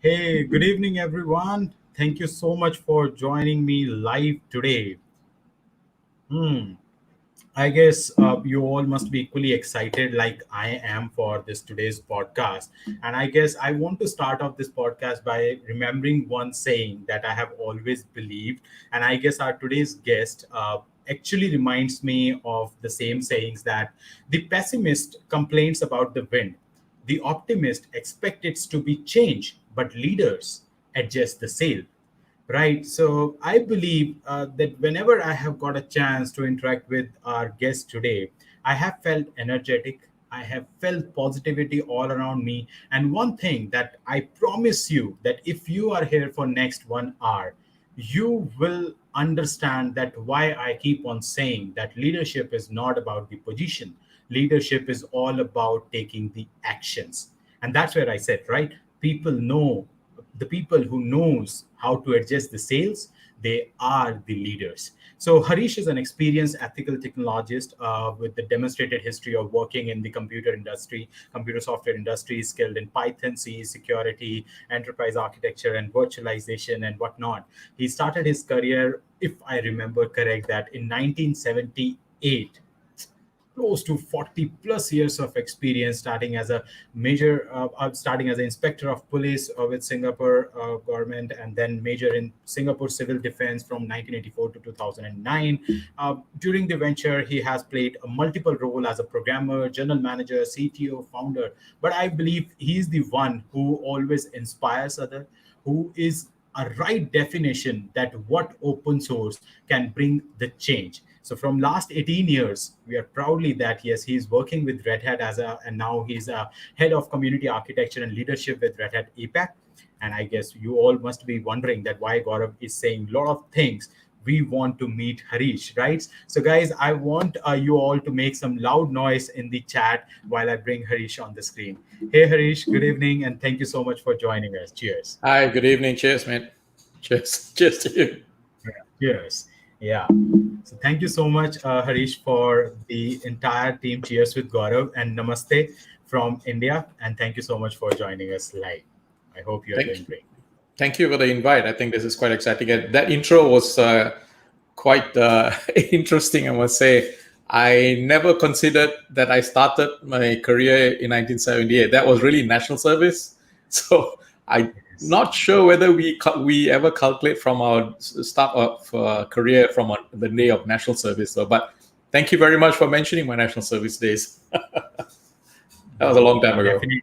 Hey, good evening, everyone. Thank you so much for joining me live today. Hmm. I guess you all must be equally excited like I am for this today's podcast. And I guess I want to start off this podcast by remembering one saying that I have always believed. And I guess our today's guest actually reminds me of the same sayings that the pessimist complains about the wind, the optimist expects it to be changed, but leaders adjust the sail. Right. So I believe that whenever I have got a chance to interact with our guest today, I have felt energetic. I have felt positivity all around me. And one thing that I promise you that if you are here for next 1 hour, you will understand that why I keep on saying that leadership is not about the position. Leadership is all about taking the actions. And that's where I said, right? People know the people who knows how to adjust the sales, they are the leaders. So Harish is an experienced ethical technologist with the demonstrated history of working in the computer industry, computer software industry, skilled in Python, C, security, enterprise architecture, and virtualization and whatnot. He started his career, if I remember correct, that in 1978, close to 40 plus years of experience, starting as a starting as an inspector of police with Singapore government, and then major in Singapore civil defense from 1984 to 2009. During the venture, he has played a multiple role as a programmer, general manager, CTO, founder. But I believe he's the one who always inspires others, who is a right definition that what open source can bring the change. So from last 18 years, we are proudly that yes, he's working with Red Hat and now he's a head of community architecture and leadership with Red Hat APAC. And I guess you all must be wondering that why Gaurav is saying a lot of things. We want to meet Harish, right? So guys, I want you all to make some loud noise in the chat while I bring Harish on the screen. Hey Harish, good evening, and thank you so much for joining us. Cheers. Hi, good evening. Cheers, man. Cheers. Cheers to you. Cheers. Yeah. So thank you so much, Harish, for the entire team. Cheers with Gaurav and Namaste from India. And thank you so much for joining us live. I hope you're Thank doing you. great. Thank you for the invite. I think this is quite exciting. And that intro was quite interesting, I must say. I never considered that I started my career in 1978. That was really national service. So I'm Yes. not sure whether we ever calculate from our start of career from the day of national service. So, but thank you very much for mentioning my national service days. That was a long time ago. Definitely.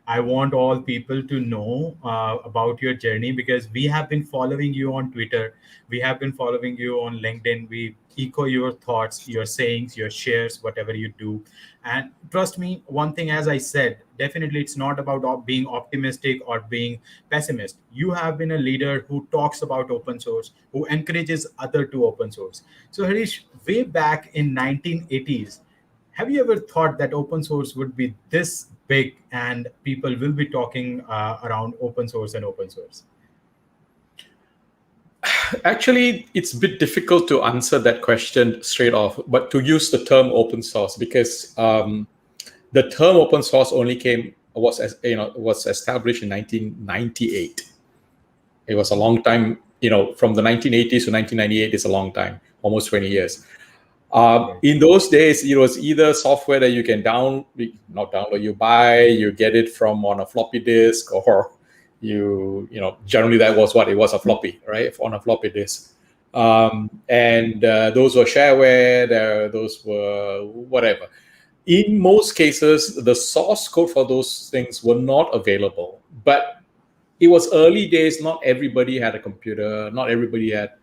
I want all people to know about your journey because we have been following you on Twitter. We have been following you on LinkedIn. We echo your thoughts, your sayings, your shares, whatever you do. And trust me, one thing, as I said, definitely it's not about being optimistic or being pessimist. You have been a leader who talks about open source, who encourages other to open source. So Harish, way back in 1980s, have you ever thought that open source would be this big and people will be talking around open source and open source? Actually, it's a bit difficult to answer that question straight off, but to use the term open source because the term open source only was established in 1998. It was a long time, from the 1980s to 1998 is a long time, almost 20 years. Yes. In those days, it was either software that you can not download, you buy, you get it from on a floppy disk, or generally that was what it was, a floppy, right, on a floppy disk. And those were shareware, those were whatever. In most cases, the source code for those things were not available, but it was early days. Not everybody had a computer. Not everybody had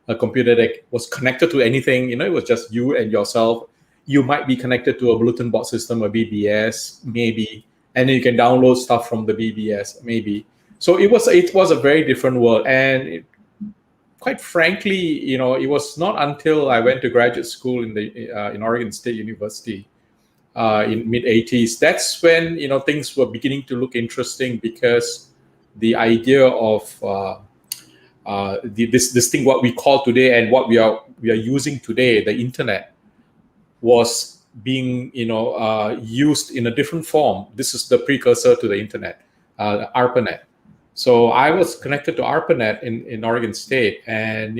a computer that was connected to anything. It was just you and yourself. You might be connected to a bulletin board system, a BBS, maybe, and then you can download stuff from the BBS, maybe. So it was a very different world, and quite frankly, it was not until I went to graduate school in Oregon State University in mid 80s. That's when things were beginning to look interesting because the idea of this thing what we call today and what we are using today, the internet, was being used in a different form. This is the precursor to the internet, ARPANET. So I was connected to ARPANET in Oregon State, and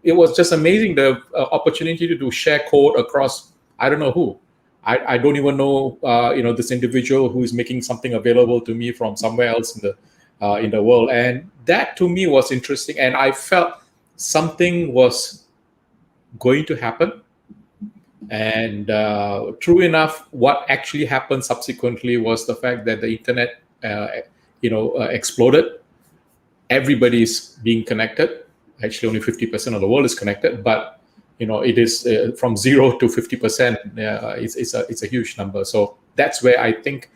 it was just amazing, the opportunity to do share code across I don't know who. I don't even know this individual who is making something available to me from somewhere else in the world, and that to me was interesting, and I felt something was going to happen. And true enough, what actually happened subsequently was the fact that the internet, exploded. Everybody's being connected. Actually, only 50% of the world is connected, but it is from 0 to 50%. It's a huge number. So that's where I think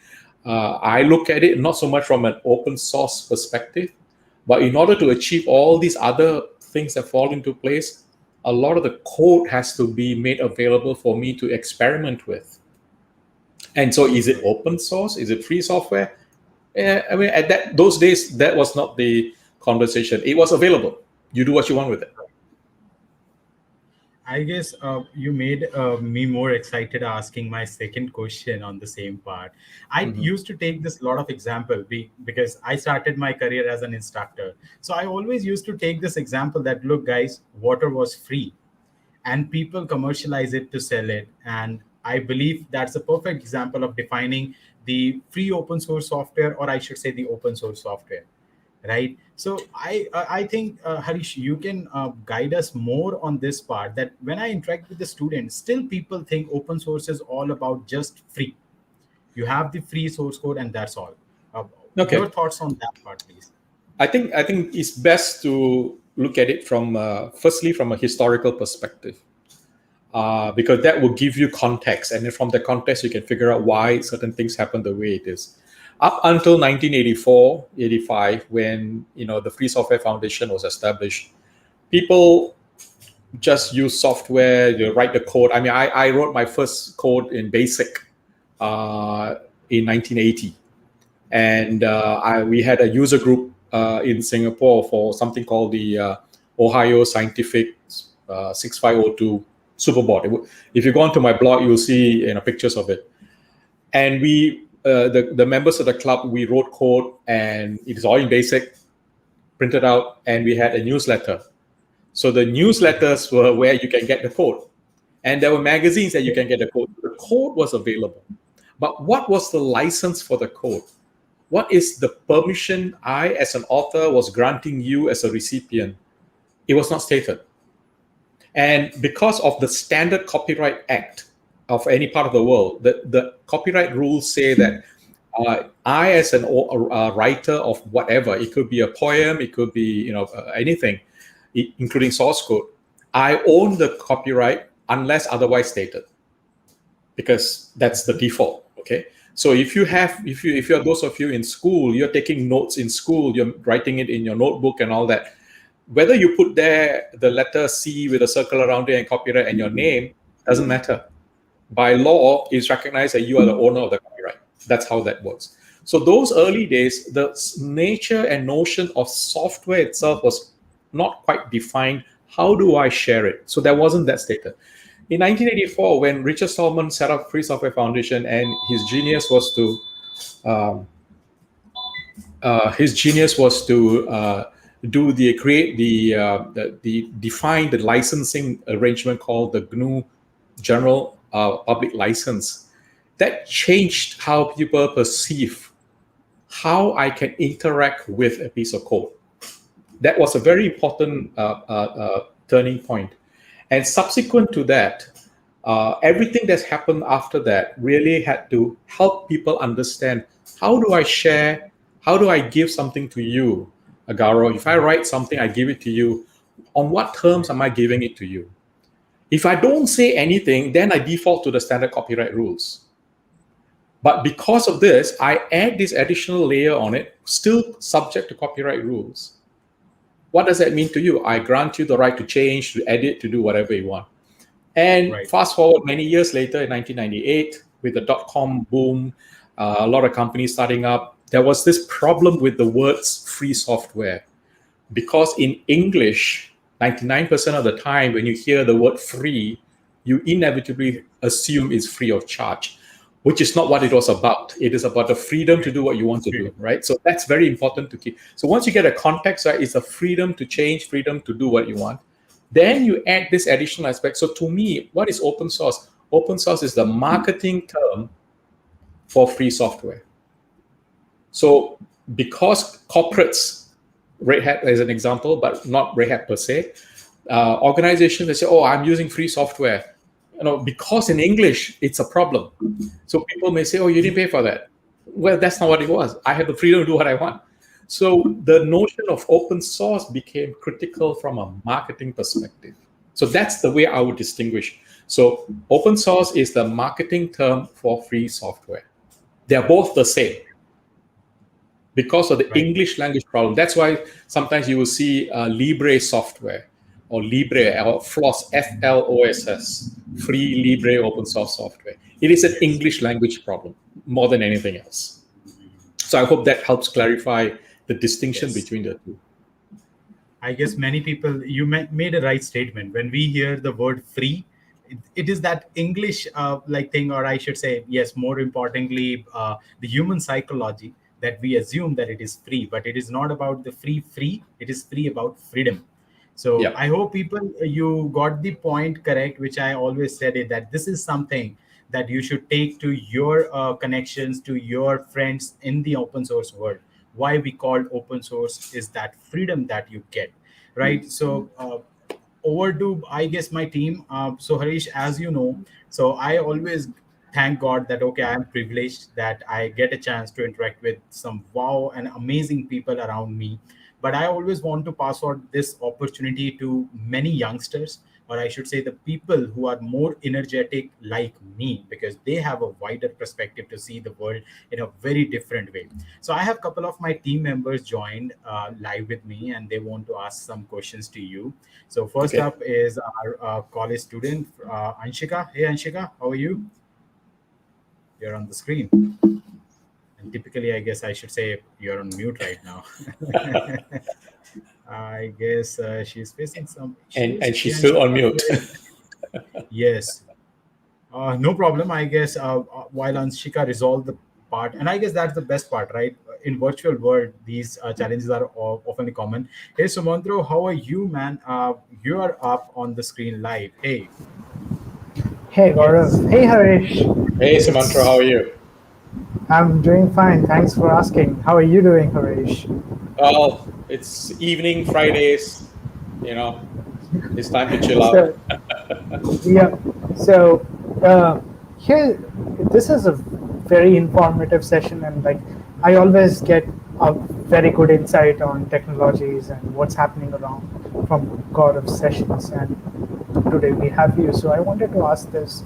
I look at it not so much from an open source perspective, but in order to achieve all these other things that fall into place, a lot of the code has to be made available for me to experiment with. And so, is it open source? Is it free software? I mean, at those days, that was not the conversation. It was available. You do what you want with it. I guess you made me more excited asking my second question on the same part. I used to take this lot of example because I started my career as an instructor. So I always used to take this example that, look, guys, water was free and people commercialize it to sell it. And I believe that's a perfect example of defining the free open source software, or I should say the open source software, right? So I think Harish, you can guide us more on this part, that when I interact with the students, still people think open source is all about just free. You have the free source code and that's all. uh, Okay. your thoughts on that part, please? I think it's best to look at it from firstly from a historical perspective, because that will give you context, and then from the context you can figure out why certain things happen the way it is. Up until 1984, 85, when the Free Software Foundation was established, people just use software, you write the code. I mean, I wrote my first code in BASIC in 1980, and we had a user group in Singapore for something called the Ohio Scientific 6502 Superboard. If you go onto my blog, you'll see pictures of it. And we, the members of the club, we wrote code, and it is all in BASIC, printed out, and we had a newsletter. So the newsletters were where you can get the code, and there were magazines that you can get the code. The code was available, but what was the license for the code? What is the permission I, as an author, was granting you as a recipient? It was not stated. And because of the Standard Copyright Act of any part of the world, the copyright rules say that I, as a writer of whatever, it could be a poem, it could be anything, including source code, I own the copyright unless otherwise stated, because that's the default. Okay. So if you're those of you in school, you're taking notes in school, you're writing it in your notebook and all that, whether you put there the letter C with a circle around it and copyright and your name, doesn't matter. By law, it's recognized that you are the owner of the copyright. That's how that works. So those early days, the nature and notion of software itself was not quite defined. How do I share it? So there wasn't that stated. In 1984, when Richard Stallman set up Free Software Foundation, and his genius was to define the licensing arrangement called the GNU General Public License. That changed how people perceive how I can interact with a piece of code. That was a very important turning point. And subsequent to that, everything that's happened after that really had to help people understand, how do I share, how do I give something to you, Gaurav? If I write something, I give it to you. On what terms am I giving it to you? If I don't say anything, then I default to the standard copyright rules. But because of this, I add this additional layer on it, still subject to copyright rules. What does that mean to you? I grant you the right to change, to edit, to do whatever you want. And fast forward many years later, in 1998, with the dot-com boom, a lot of companies starting up, there was this problem with the words free software. Because in English, 99% of the time, when you hear the word free, you inevitably assume it's free of charge. which is not what it was about. It is about the freedom to do what you want to do, right? So that's very important to keep. So once you get a context, right, it's a freedom to change, freedom to do what you want. Then you add this additional aspect. So to me, what is open source? Open source is the marketing term for free software. So because corporates, Red Hat as an example, but not Red Hat per se, organizations, they say, oh, I'm using free software. Because in English, it's a problem. So people may say, oh, you didn't pay for that. Well, that's not what it was. I have the freedom to do what I want. So the notion of open source became critical from a marketing perspective. So that's the way I would distinguish. So open source is the marketing term for free software. They're both the same because of the English language problem. That's why sometimes you will see Libre software or Libre or FLOSS, FLOSS, free Libre open source software. It is an English language problem more than anything else. So I hope that helps clarify the distinction between the two. I guess many people, you made a right statement. When we hear the word free, it is that English like thing, or I should say, yes, more importantly, the human psychology that we assume that it is free, but it is not about the free. It is free about freedom. So Yeah. I hope people, you got the point correct, which I always said it, that this is something that you should take to your connections, to your friends in the open source world. Why we call open source is that freedom that you get, right? So over to, I guess, my team. So Harish, as you know, so I always thank God that, okay, I'm privileged that I get a chance to interact with some wow and amazing people around me. But I always want to pass on this opportunity to many youngsters, or I should say the people who are more energetic like me, because they have a wider perspective to see the world in a very different way. So I have a couple of my team members joined live with me, and they want to ask some questions to you. So first up is our college student, Anshika. Hey, Anshika, how are you? You're on the screen. And typically, I guess I should say you're on mute right now. I guess she's facing some issues. And Hey, she's still on Anshika. mute. Yes. No problem. I guess while Anshika resolved the part, and I guess that's the best part, right? In virtual world, these challenges are often common. Hey, Sumantro, how are you, man? You are up on the screen live. Hey, Hey yes. Gaurav. Hey Harish. Hey, Samantha, It's how are you? I'm doing fine. Thanks for asking. How are you doing, Harish? Well, it's evening, Fridays. It's time to chill out. So yeah. So uh, here, this is a very informative session, and like I always get a very good insight on technologies and what's happening around from Gaurav's sessions. And today we have you. So I wanted to ask this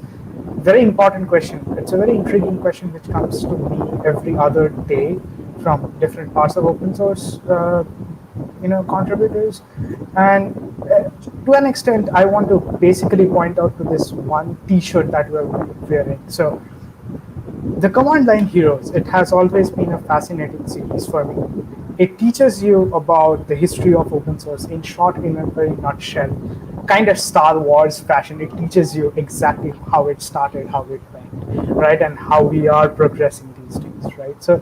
very important question. It's a very intriguing question which comes to me every other day from different parts of open source, contributors. And to an extent, I want to basically point out to this one T-shirt that we're wearing. So the command line heroes, it has always been a fascinating series for me. It teaches you about the history of open source in short, in a very nutshell, kind of Star Wars fashion. It teaches you exactly how it started, how it went, right, and how we are progressing these days, right? So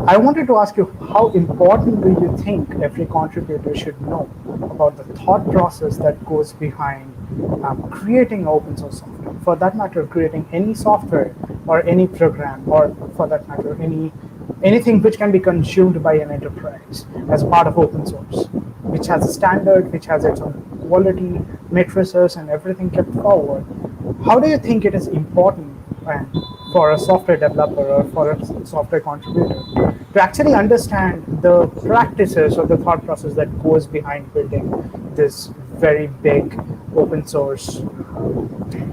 I wanted to ask you, how important do you think every contributor should know about the thought process that goes behind creating open source software? For that matter, creating any software or any program, or for that matter, anything which can be consumed by an enterprise as part of open source, which has a standard, which has its own quality matrices and everything kept forward. How do you think it is important for a software developer or for a software contributor to actually understand the practices or the thought process that goes behind building this very big open source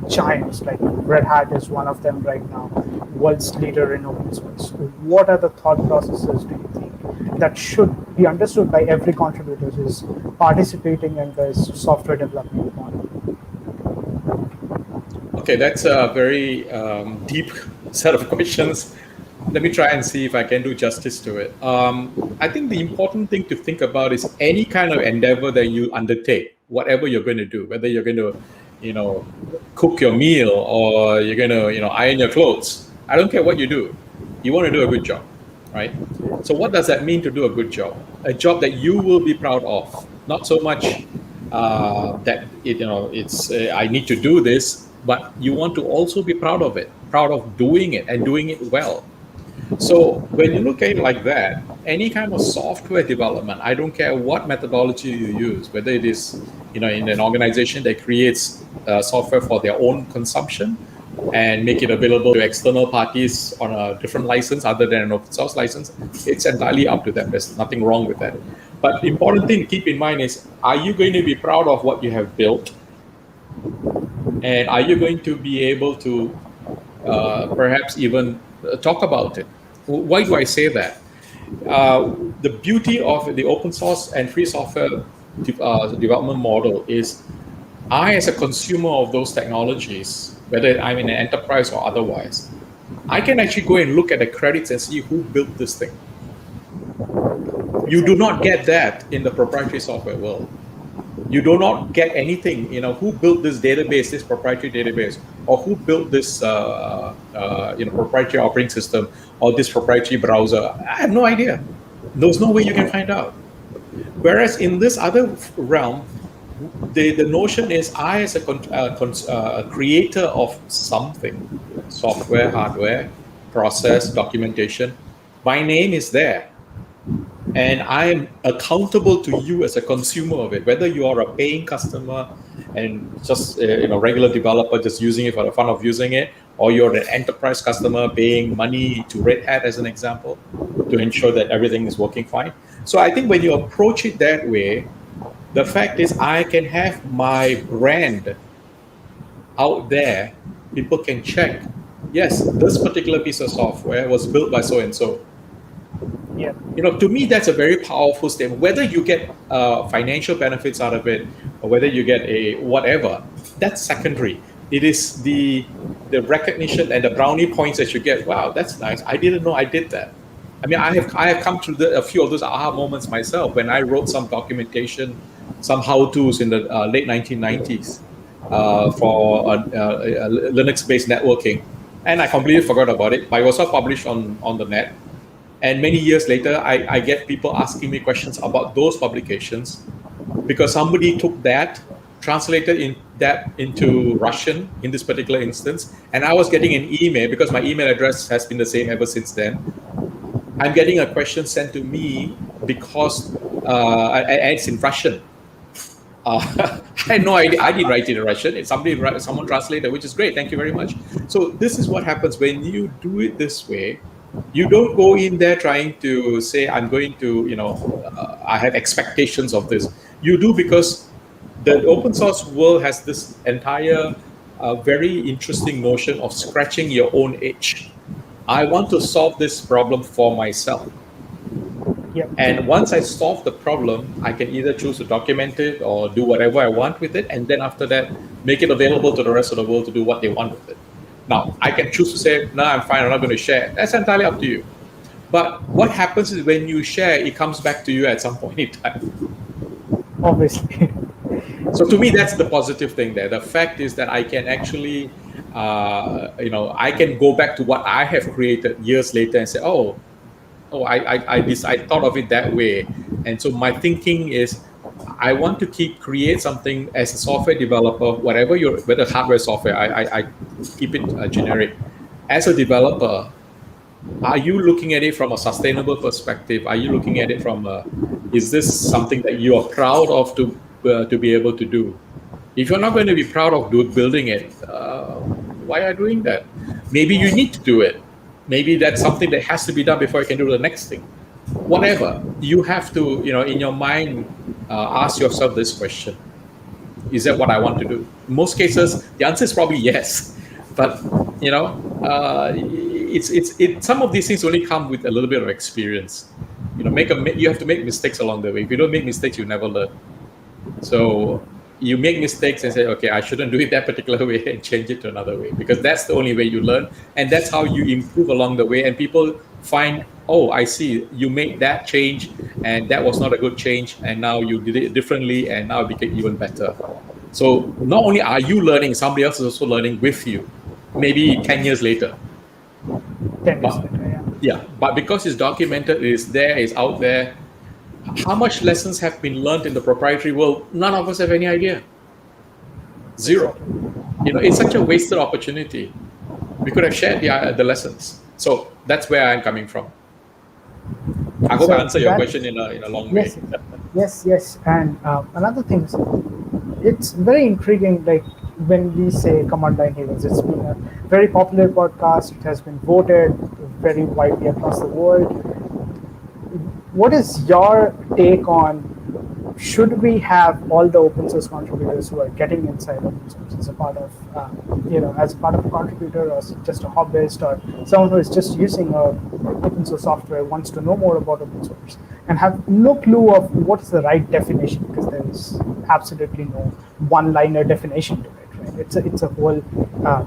giants? Like Red Hat is one of them right now, world's leader in open source. What are the thought processes, do you think, that should be understood by every contributor who is participating in this software development model? Okay, that's a very deep set of questions. Let me try and see if I can do justice to it. I think the important thing to think about is any kind of endeavor that you undertake, whatever you're going to do, whether you're going to cook your meal, or you're going to, iron your clothes. I don't care what you do. You want to do a good job, right? So what does that mean to do a good job? A job that you will be proud of, not so much that it's I need to do this, but you want to also be proud of it, proud of doing it and doing it well. So when you look at it like that, any kind of software development, I don't care what methodology you use, whether it is in an organization that creates software for their own consumption and make it available to external parties on a different license other than an open source license, it's entirely up to them. There's nothing wrong with that. But the important thing to keep in mind is, are you going to be proud of what you have built? And are you going to be able to perhaps even talk about it? Why do I say that? The beauty of the open source and free software development model is, I, as a consumer of those technologies, whether I'm in an enterprise or otherwise, I can actually go and look at the credits and see who built this thing. You do not get that in the proprietary software world. You do not get anything, who built this database, this proprietary database, or who built this proprietary operating system, or this proprietary browser. I have no idea. There's no way you can find out. Whereas in this other realm, the notion is, I, as a creator of something, software, hardware, process, documentation, my name is there. And I am accountable to you as a consumer of it, whether you are a paying customer and just regular developer just using it for the fun of using it, or you're an enterprise customer paying money to Red Hat, as an example, to ensure that everything is working fine. So I think when you approach it that way, the fact is, I can have my brand out there. People can check, yes, this particular piece of software was built by so and so. Yeah. To me, that's a very powerful statement. Whether you get financial benefits out of it, or whether you get a whatever, that's secondary. It is the recognition and the brownie points that you get. Wow, that's nice. I didn't know I did that. I mean, I have come through a few of those aha moments myself when I wrote some documentation, some how-tos in the late 1990s for Linux-based networking, and I completely forgot about it. But it was all published on the net. And many years later, I get people asking me questions about those publications because somebody took that, translated that into Russian in this particular instance, and I was getting an email, because my email address has been the same ever since then. I'm getting a question sent to me because it's in Russian. I had no idea. I didn't write it in Russian. Someone translated, which is great. Thank you very much. So this is what happens when you do it this way. You don't go in there trying to say, I'm going to, I have expectations of this. You do because the open source world has this entire very interesting notion of scratching your own itch. I want to solve this problem for myself. Yep. And once I solve the problem, I can either choose to document it or do whatever I want with it. And then after that, make it available to the rest of the world to do what they want with it. Now, I can choose to say, no, I'm fine, I'm not going to share. That's entirely up to you. But what happens is when you share, it comes back to you at some point in time. Obviously. So to me, that's the positive thing there. The fact is that I can actually, I can go back to what I have created years later and say, I thought of it that way. And so my thinking is, I want to create something as a software developer, whether hardware, software, I keep it generic. As a developer, are you looking at it from a sustainable perspective? Are you looking at it from is this something that you are proud of to be able to do? If you're not going to be proud of building it, why are you doing that? Maybe you need to do it. Maybe that's something that has to be done before you can do the next thing. Whatever, you have to, in your mind, ask yourself this question: is that what I want to do? In most cases, the answer is probably yes. But some of these things only come with a little bit of experience. You have to make mistakes along the way. If you don't make mistakes, you never learn. So you make mistakes and say, okay, I shouldn't do it that particular way, and change it to another way, because that's the only way you learn, and that's how you improve along the way. And people find, oh, I see, you made that change and that was not a good change, and now you did it differently and now it became even better. So not only are you learning, somebody else is also learning with you, maybe 10 years later. 10 years But later, yeah, but because it's documented, it's there, it's out there. How much lessons have been learned in the proprietary world? None of us have any idea. Zero. Exactly. It's such a wasted opportunity. We could have shared the lessons. So that's where I'm coming from. I hope I So answered your that, question in a long way. yes, yes. And another thing, it's very intriguing. Like when we say command line heroes, it's been a very popular podcast. It has been voted very widely across the world. What is your take on, should we have all the open source contributors who are getting inside open source as a part of, as a part of a contributor, or just a hobbyist, or someone who is just using open source software, wants to know more about open source and have no clue of what is the right definition, because there is absolutely no one-liner definition to it. Right? It's a whole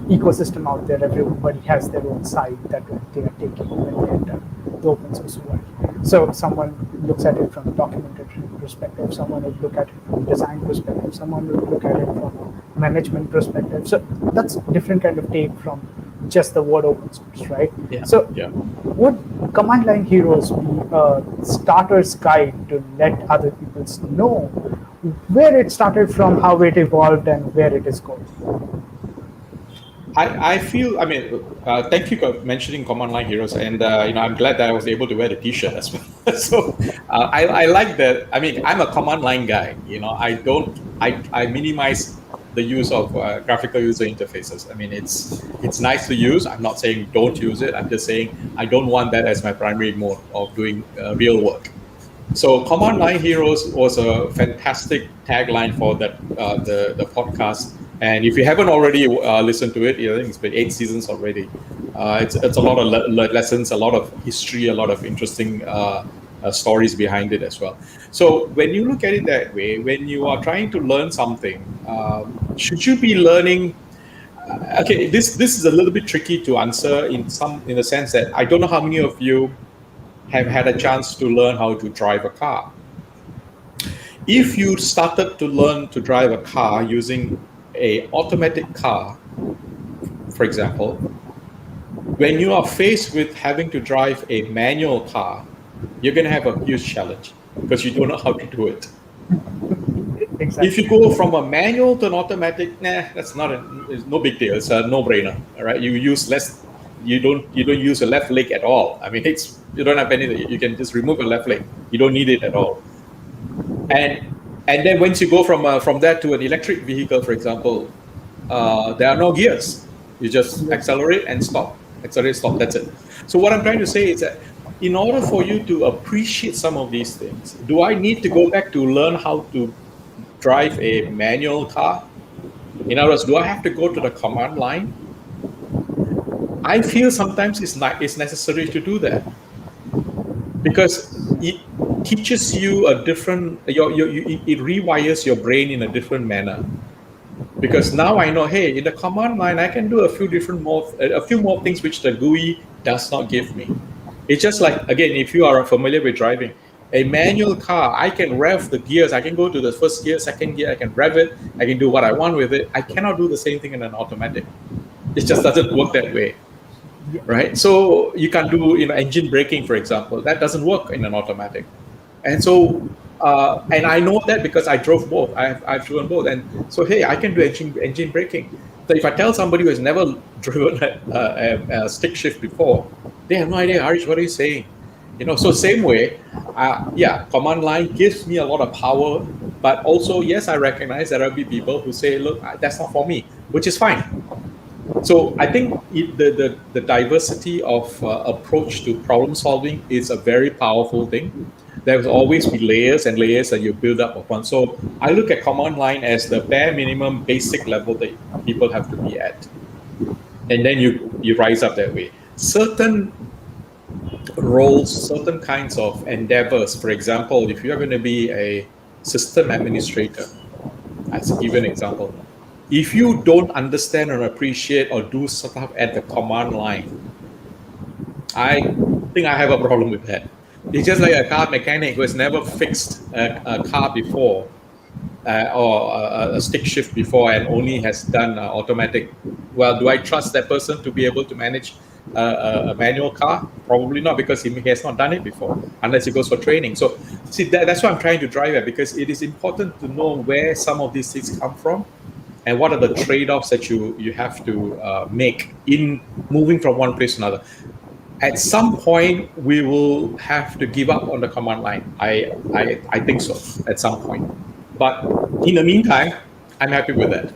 ecosystem out there. Everybody has their own side that they are taking when they enter the open source world. So someone looks at it from a documented perspective, someone would look at it from a design perspective, someone would look at it from a management perspective. So that's a different kind of take from just the word open source, right? Yeah. So Yeah. would command line heroes be a starter's guide to let other people know where it started from, how it evolved, and where it is going? I feel, thank you for mentioning command line heroes, and I'm glad that I was able to wear the T-shirt as well. So I like that. I'm a command line guy. I minimize the use of graphical user interfaces. It's nice to use. I'm not saying don't use it. I'm just saying I don't want that as my primary mode of doing real work. So command line heroes was a fantastic tagline for that the podcast. And if you haven't already listened to it, I think it's been 8 seasons already. It's a lot of lessons, a lot of history, a lot of interesting stories behind it as well. So when you look at it that way, when you are trying to learn something, should you be learning? Okay, this is a little bit tricky to answer in the sense that I don't know how many of you have had a chance to learn how to drive a car. If you started to learn to drive a car using an automatic car, for example, when you are faced with having to drive a manual car, you're going to have a huge challenge because you don't know how to do it. Exactly. If you go from a manual to an automatic, it's no big deal. It's a no-brainer, all right? You use less. You don't use a left leg at all. You don't have anything. You can just remove a left leg. You don't need it at all. And then once you go from that to an electric vehicle, for example, there are no gears. You just accelerate and stop. Accelerate, stop. That's it. So what I'm trying to say is that in order for you to appreciate some of these things, do I need to go back to learn how to drive a manual car? In other words, do I have to go to the command line? I feel sometimes it's necessary to do that because it teaches you a different. It rewires your brain in a different manner. Because now I know, hey, in the command line, I can do a few more things which the GUI does not give me. It's just like, again, if you are familiar with driving, a manual car, I can rev the gears. I can go to the first gear, second gear. I can rev it. I can do what I want with it. I cannot do the same thing in an automatic. It just doesn't work that way, right? So you can do engine braking, for example. That doesn't work in an automatic. And so, and I know that because I drove both. I've driven both, and so hey, I can do engine braking. So if I tell somebody who has never driven a stick shift before, they have no idea. Harish, what are you saying? So same way, command line gives me a lot of power, but also yes, I recognize there will be people who say, look, that's not for me, which is fine. So I think the diversity of approach to problem solving is a very powerful thing. There will always be layers and layers that you build up upon. So I look at command line as the bare minimum basic level that people have to be at. And then you rise up that way. Certain roles, certain kinds of endeavors, for example, if you're going to be a system administrator, as a given example, if you don't understand or appreciate or do stuff at the command line, I think I have a problem with that. It's just like a car mechanic who has never fixed a car before. or a stick shift before and only has done automatic. Well, do I trust that person to be able to manage a manual car? Probably not, because he has not done it before, unless he goes for training. So, see, that's what I'm trying to drive at, because it is important to know where some of these things come from and what are the trade-offs that you have to make in moving from one place to another. At some point, we will have to give up on the command line. I think so, at some point. But in the meantime, I'm happy with that.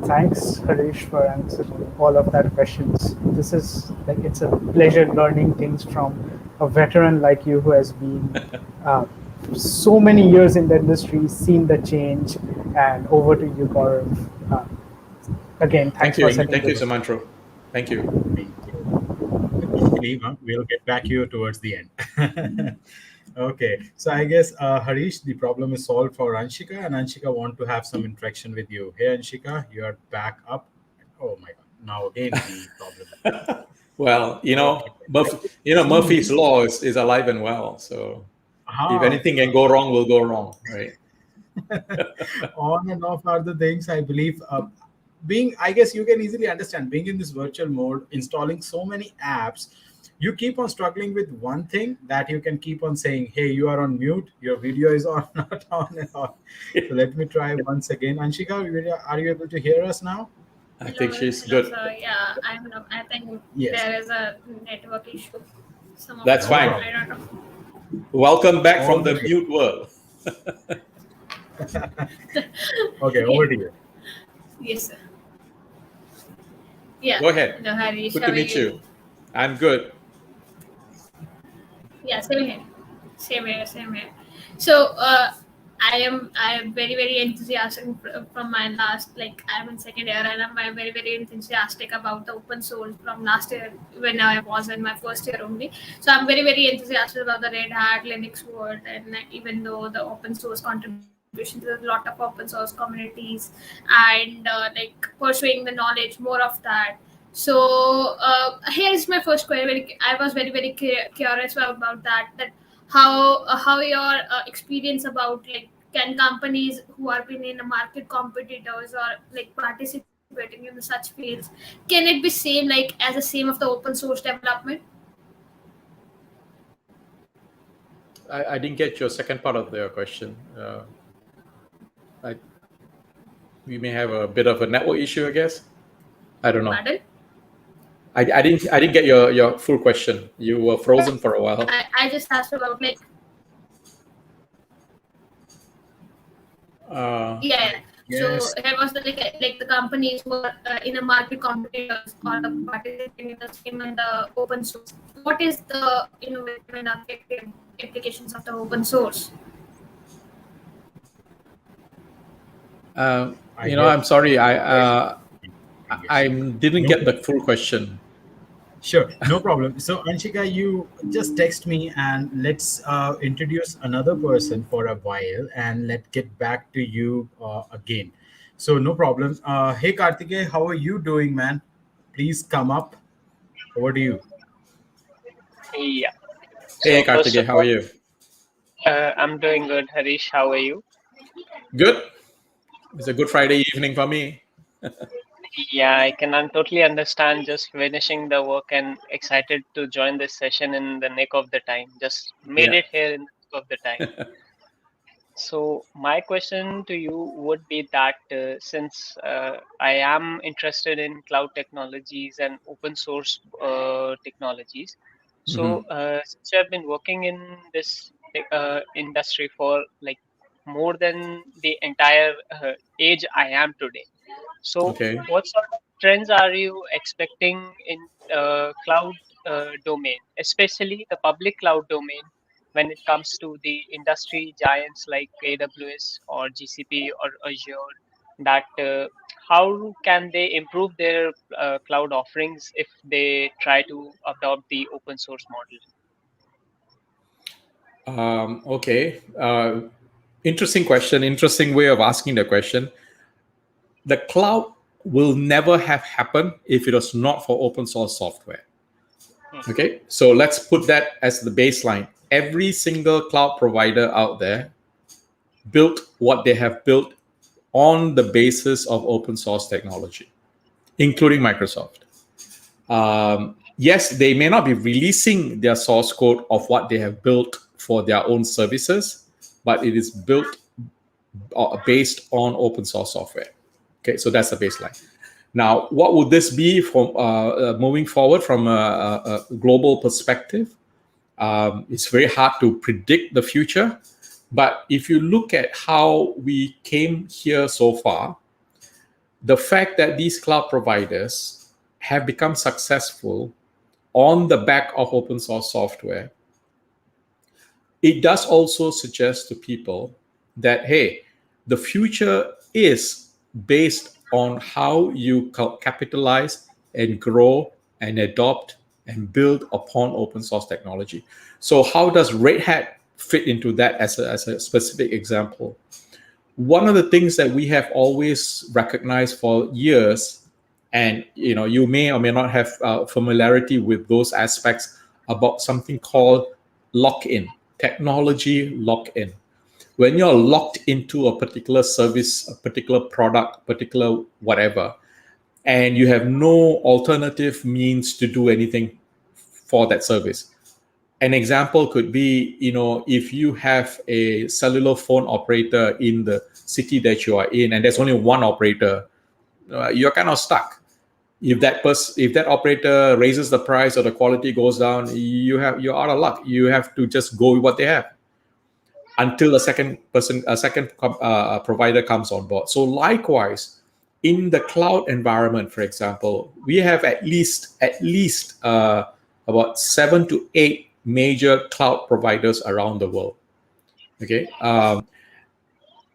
Thanks, Harish, for answering all of that questions. This is like, it's a pleasure learning things from a veteran like you who has been so many years in the industry, seen the change. And over to you, Gaurav. Again, thanks Thank you, for setting thank you, this. Samantha. Thank you. Thank you. Don't leave, huh? We'll get back to you towards the end. Okay, so I guess Harish, the problem is solved for Anshika, and Anshika want to have some interaction with you. Hey, Anshika, you are back up. Oh my God! Now again the problem. Well, Okay, Murphy's law is alive and well. So if ah, anything can go wrong, will go wrong, right? on and off are the things I believe. Being, I guess you can easily understand, being in this virtual mode, installing so many apps, you keep on struggling with one thing that you can keep on saying, hey, you are on mute, your video is on, not on and on. So let me try once again. Anshika, are you able to hear us now? I Hello, think she's hello, good. sir. Yeah, I think Yes. there is a network issue. Some of That's them, fine. I don't know. Welcome back All from the right. mute world. Okay, over to you. Yes, sir. Yeah. Go ahead. Hello, Harish. Good How to are meet you? you. I'm good. Yeah, same here. Same here. Same here. So, I am very very enthusiastic from my last, like, I'm in second year, and I'm very very enthusiastic about the open source from last year when I was in my first year only. So I'm very very enthusiastic about the Red Hat Linux world, and even though the open source contribution, there's a lot of open source communities, and like pursuing the knowledge more of that. So here is my first question. I was very very curious about that. That how your experience about, like, can companies who are been in a market competitors or like participating in such fields, can it be same like as the same of the open source development? I didn't get your second part of the question. We may have a bit of a network issue, I guess. I don't know. Pardon? I didn't get your full question. You were frozen for a while. I just asked about, like, yeah. So Yes. here was the, like the companies who are in a market competitors or the participating in the same and the open source. What is the innovative and effective applications of the open source? I guess. I'm sorry. I Yes. didn't No get the problem. full question. Sure, no problem. So, Anshika, you just text me and let's introduce another person for a while and let's get back to you again. So, no problem. Hey, Kartike, how are you doing, man? Please come up. Over to you. Yeah. Hey, So first Kartike, of how are all, you? I'm doing good. Harish, how are you? Good. It's a good Friday evening for me. Yeah, I'm totally understand. Just finishing the work and excited to join this session in the nick of the time. Just made Yeah. it here in the nick of the time. So my question to you would be that since I am interested in cloud technologies and open source technologies, so Mhm. since I've been working in this industry for like more than the entire age I am today, so Okay. what sort of trends are you expecting in cloud domain, especially the public cloud domain, when it comes to the industry giants like AWS or GCP or Azure? That how can they improve their cloud offerings if they try to adopt the open source model? Okay. Interesting question. Interesting way of asking the question. The cloud will never have happened if it was not for open source software. Okay. So let's put that as the baseline. Every single cloud provider out there built what they have built on the basis of open source technology, including Microsoft. Yes, they may not be releasing their source code of what they have built for their own services, but it is built based on open source software. Okay, so that's the baseline. Now, what would this be from moving forward from a global perspective? It's very hard to predict the future, but if you look at how we came here so far, the fact that these cloud providers have become successful on the back of open source software, it does also suggest to people that, hey, the future is based on how you capitalize and grow and adopt and build upon open source technology. So how does Red Hat fit into that as a specific example? One of the things that we have always recognized for years, and you may or may not have familiarity with those aspects, about something called lock-in, technology lock-in. When you're locked into a particular service, a particular product, particular whatever, and you have no alternative means to do anything for that service. An example could be, if you have a cellular phone operator in the city that you are in, and there's only one operator, you're kind of stuck. If that operator raises the price or the quality goes down, you're out of luck. You have to just go with what they have until a second provider comes on board. So likewise, in the cloud environment, for example, we have at least about 7 to 8 major cloud providers around the world. Okay,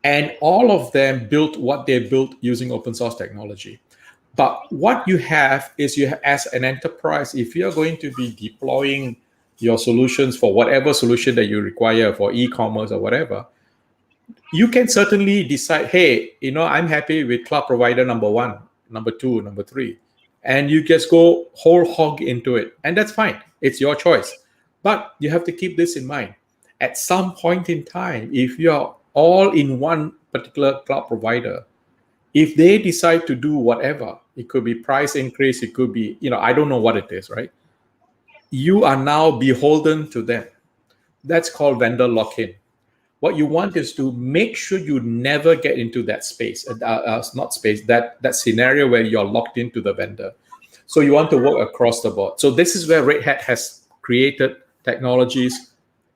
and all of them built what they built using open source technology. But what you have is, as an enterprise, if you're going to be deploying your solutions for whatever solution that you require for e-commerce or whatever, you can certainly decide, hey, I'm happy with cloud provider number 1, number 2, number 3, and you just go whole hog into it, and that's fine. It's your choice. But you have to keep this in mind. At some point in time, if you're all in one particular cloud provider, if they decide to do whatever, it could be price increase, it could be, I don't know what it is, right? You are now beholden to them. That's called vendor lock-in. What you want is to make sure you never get into that space, that scenario where you're locked into the vendor. So you want to work across the board. So this is where Red Hat has created technologies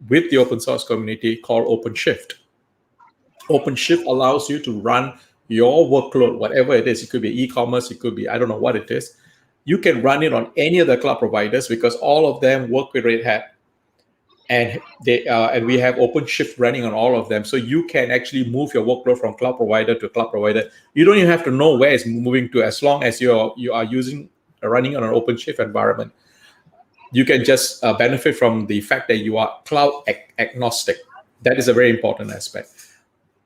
with the open source community called OpenShift. OpenShift allows you to run your workload, whatever it is. It could be e-commerce, it could be, I don't know what it is. You can run it on any of the cloud providers because all of them work with Red Hat, and we have OpenShift running on all of them. So you can actually move your workload from cloud provider to cloud provider. You don't even have to know where it's moving to, as long as you are running on an OpenShift environment. You can just benefit from the fact that you are cloud agnostic. That is a very important aspect.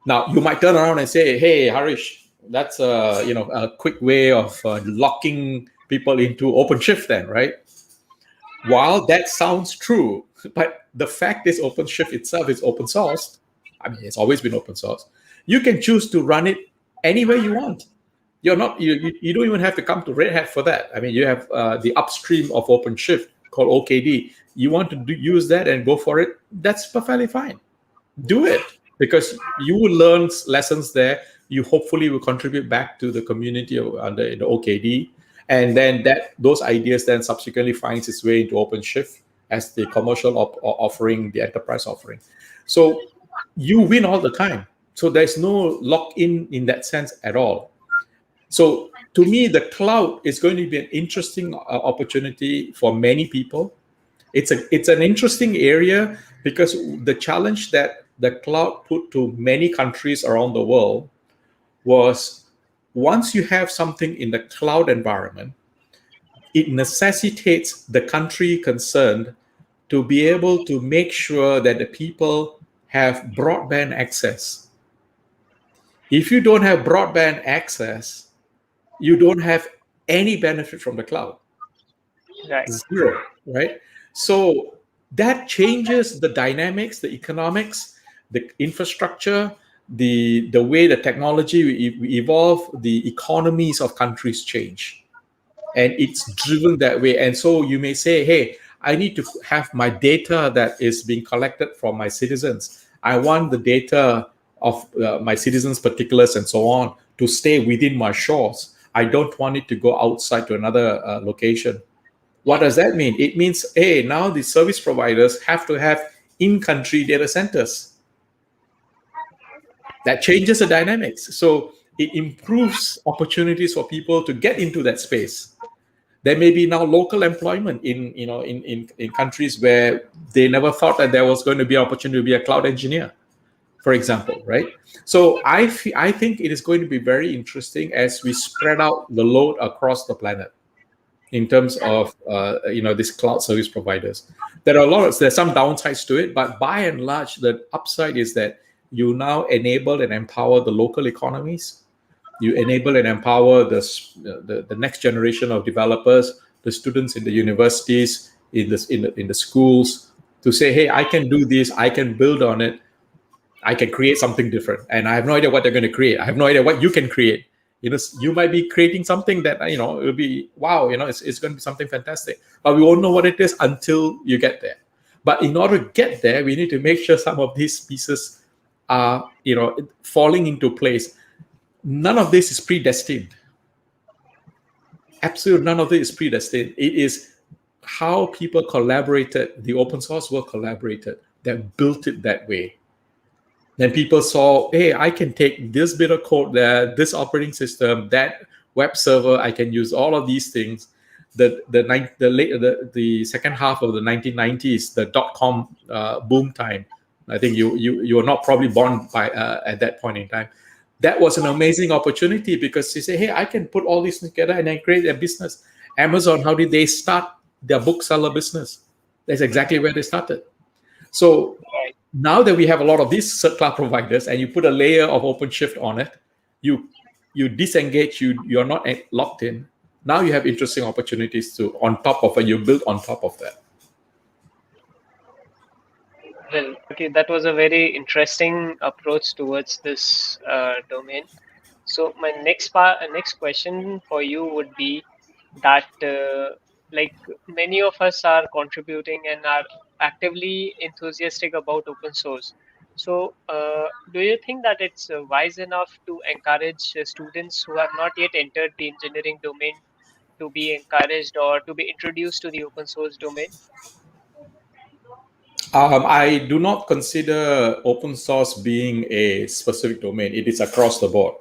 Now, you might turn around and say, hey, Harish, that's a quick way of locking people into OpenShift then, right? While that sounds true, but the fact is OpenShift itself is open source. I mean, it's always been open source. You can choose to run it anywhere you want. You don't even have to come to Red Hat for that. I mean, you have the upstream of OpenShift called OKD. You want to use that and go for it, that's perfectly fine. Do it, because you will learn lessons there. You hopefully will contribute back to the community under the OKD. And then those ideas then subsequently finds its way into OpenShift as the commercial offering, the enterprise offering. So you win all the time. So there's no lock-in that sense at all. So to me, the cloud is going to be an interesting opportunity for many people. It's an interesting area because the challenge that the cloud put to many countries around the world was, once you have something in the cloud environment, it necessitates the country concerned to be able to make sure that the people have broadband access. If you don't have broadband access, you don't have any benefit from the cloud. Right. Zero, right? So that changes the dynamics, the economics, the infrastructure, the way the technology evolve, the economies of countries change, and it's driven that way. And so you may say, hey, I need to have my data that is being collected from my citizens. I want the data of my citizens' particulars and so on to stay within my shores. I don't want it to go outside to another location. What does that mean? It means, hey, now the service providers have to have in-country data centers. That changes the dynamics. So it improves opportunities for people to get into that space. There may be now local employment in countries where they never thought that there was going to be an opportunity to be a cloud engineer, for example, right? So I think it is going to be very interesting as we spread out the load across the planet in terms of these cloud service providers. There's some downsides to it, but by and large, the upside is that you now enable and empower the local economies. You enable and empower the next generation of developers, the students in the universities, in the schools, to say, hey, I can do this, I can build on it, I can create something different. And I have no idea what they're going to create. I have no idea what you can create. You might be creating something that it'll be wow. It's going to be something fantastic, but we won't know what it is until you get there. But in order to get there, we need to make sure some of these pieces are falling into place. None of this is predestined. Absolutely none of this is predestined. It is how people collaborated, the open source world collaborated, that built it that way. Then people saw, hey, I can take this bit of code there, this operating system, that web server, I can use all of these things. The second half of the 1990s, the .com boom time. I think you were not probably born at that point in time. That was an amazing opportunity because you say, hey, I can put all these together and then create a business. Amazon, how did they start their bookseller business? That's exactly where they started. So now that we have a lot of these cloud providers and you put a layer of OpenShift on it, you disengage, you're not locked in. Now you have interesting opportunities to, on top of it, you build on top of that. Well, okay, that was a very interesting approach towards this domain. So my next question for you would be that like many of us are contributing and are actively enthusiastic about open source. So do you think that it's wise enough to encourage students who have not yet entered the engineering domain to be encouraged or to be introduced to the open source domain? I do not consider open source being a specific domain. It is across the board.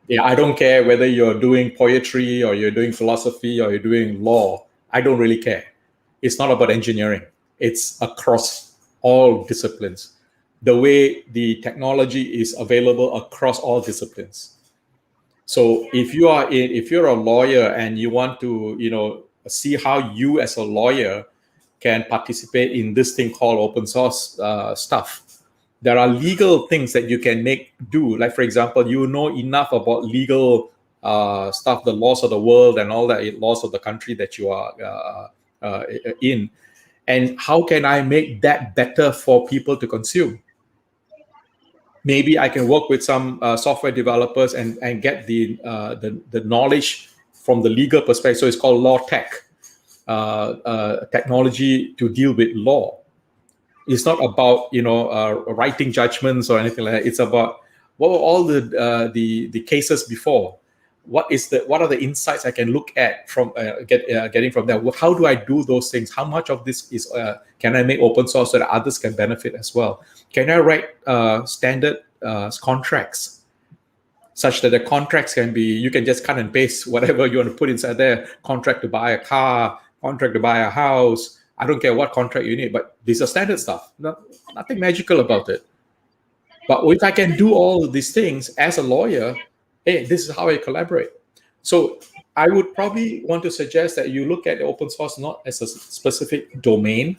Yeah, I don't care whether you're doing poetry or you're doing philosophy or you're doing law. I don't really care. It's not about engineering. It's across all disciplines. The way the technology is available across all disciplines. So if you're a lawyer and you want to see how you as a lawyer can participate in this thing called open source stuff, there are legal things that you can do. Like, for example, enough about legal stuff, the laws of the world and all that, laws of the country that you are in. And how can I make that better for people to consume? Maybe I can work with some software developers and get the knowledge from the legal perspective. So it's called law tech, technology to deal with law. It's not about writing judgments or anything like that. It's about what were all the cases before. What are the insights I can look at from getting from there? How do I do those things? How much of this is can I make open source so that others can benefit as well? Can I write standard contracts such that the contracts can be, you can just cut and paste whatever you want to put inside there. Contract to buy a car, contract to buy a house. I don't care what contract you need, but these are standard stuff. Nothing magical about it. But if I can do all of these things as a lawyer, hey, this is how I collaborate. So I would probably want to suggest that you look at open source not as a specific domain,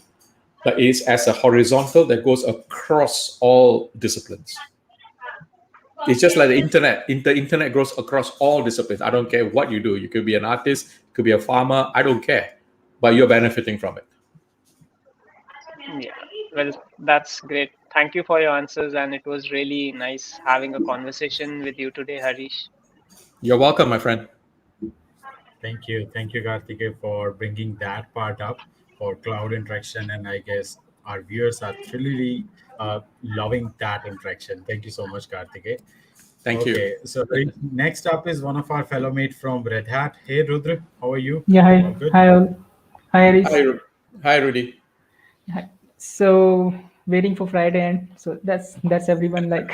but is as a horizontal that goes across all disciplines. It's just like the internet. The internet goes across all disciplines. I don't care what you do. You could be an artist, you could be a farmer. I don't care, but you're benefiting from it. Yeah. Well, that's great. Thank you for your answers, and it was really nice having a conversation with you today, Harish. You're welcome, my friend. Thank you, Karthike, for bringing that part up for cloud interaction, and I guess our viewers are truly loving that interaction. Thank you so much, Karthike. Thank you. Okay, so next up is one of our fellow mate from Red Hat. Hey, Rudra, how are you? Yeah, All hi, good? hi, all. Hi, Harish. Hi, hi, Rudy. Hi. So waiting for Friday, and so that's everyone. Like,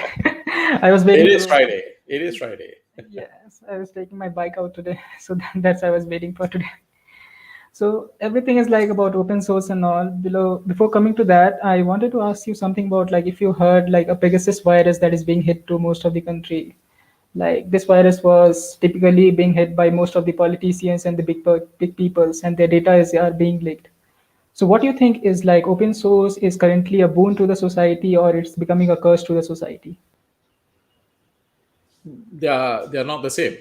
I was It waiting is for. Friday. It is Friday. Yes, I was taking my bike out today, so that's I was waiting for today. So everything is like about open source and all. Below, before coming to that, I wanted to ask you something about like if you heard like a Pegasus virus that is being hit to most of the country. Like this virus was typically being hit by most of the politicians and the big peoples, and their data is are being leaked. So what do you think is like open source is currently a boon to the society or it's becoming a curse to the society? They are not the same.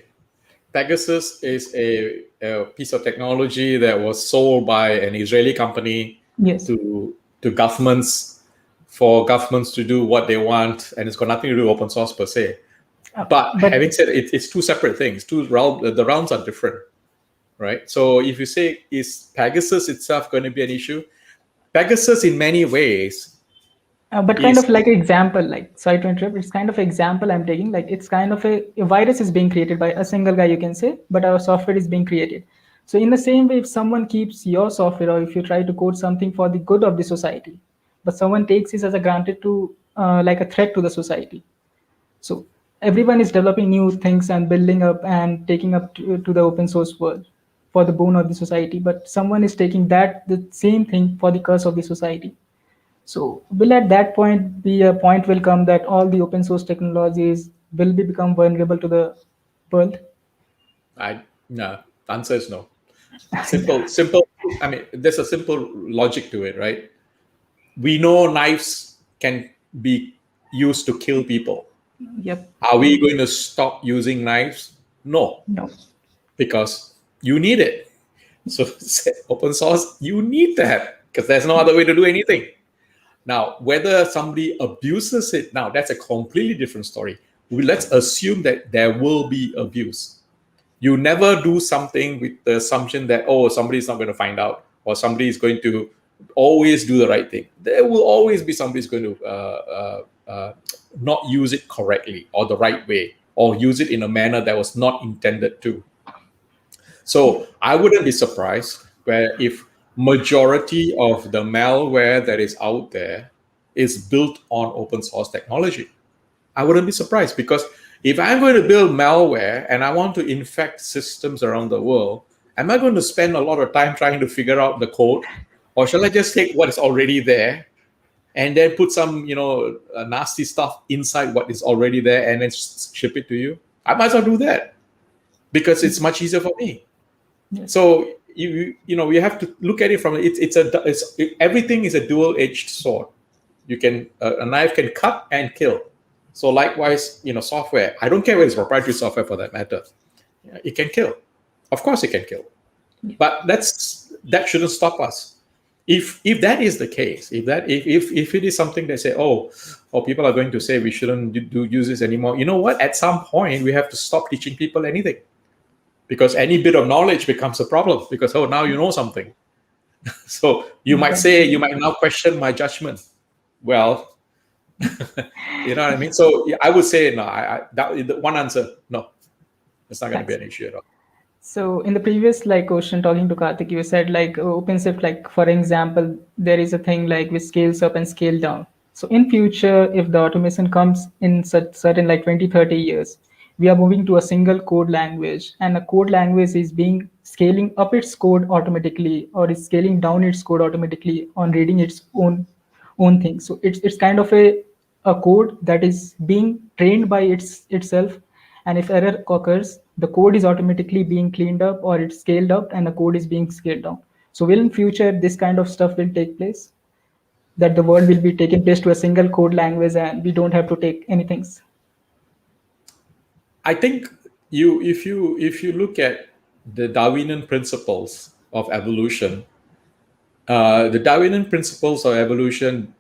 Pegasus is a piece of technology that was sold by an Israeli company Yes. to governments for governments to do what they want, and it's got nothing to do with open source per se. But But having said it's two separate things. The realms are different, right? So if you say is Pegasus itself going to be an issue, Pegasus in many ways but kind is of like an example, like sorry to interrupt, it's kind of an example I'm taking. Like it's kind of a virus is being created by a single guy, you can say, but our software is being created. So in the same way, if someone keeps your software or if you try to code something for the good of the society, but someone takes this as a granted to like a threat to the society. So everyone is developing new things and building up and taking up to the open source world for the boon of the society, but someone is taking that the same thing for the curse of the society. So will at that point be a point will come that all the open source technologies will be become vulnerable to the world? I no. The answer is no. Simple. I mean, there's a simple logic to it, right? We know knives can be used to kill people. Yep. Are we going to stop using knives? No, No. because you need it. So open source, you need that because there's no other way to do anything. Now, whether somebody abuses it, now that's a completely different story. Let's assume that there will be abuse. You never do something with the assumption that, oh, somebody's not going to find out or somebody is going to always do the right thing. There will always be somebody's going to not use it correctly or the right way or use it in a manner that was not intended to. So I wouldn't be surprised where if majority of the malware that is out there is built on open source technology. I wouldn't be surprised because if I'm going to build malware and I want to infect systems around the world, am I going to spend a lot of time trying to figure out the code? Or shall I just take what is already there and then put some, nasty stuff inside what is already there and then ship it to you? I might as well do that because it's much easier for me. Yes. So you have to look at it from everything is a dual-edged sword. You can a knife can cut and kill. So likewise, software. I don't care whether it's proprietary software for that matter. It can kill. Of course, it can kill. But that shouldn't stop us. If that is the case, if it is something that say, oh, people are going to say we shouldn't use this anymore. You know what? At some point, we have to stop teaching people anything, because any bit of knowledge becomes a problem. Because now you know something. So you might say, you might now question my judgment. Well, you know what I mean? So I would say no. That one answer, no, it's not going to be an issue at all. So in the previous like question talking to Karthik, you said like OpenShift, like for example, there is a thing like which scales up and scale down. So in future, if the automation comes in such certain like 20, 30 years, we are moving to a single code language, and a code language is being scaling up its code automatically or is scaling down its code automatically on reading its own thing. So it's kind of a code that is being trained by itself, and if error occurs, the code is automatically being cleaned up or it's scaled up and the code is being scaled down. So will in future this kind of stuff will take place, that the world will be taken place to a single code language and we don't have to take anything? I think if you look at the Darwinian principles of evolution, the Darwinian principles of evolution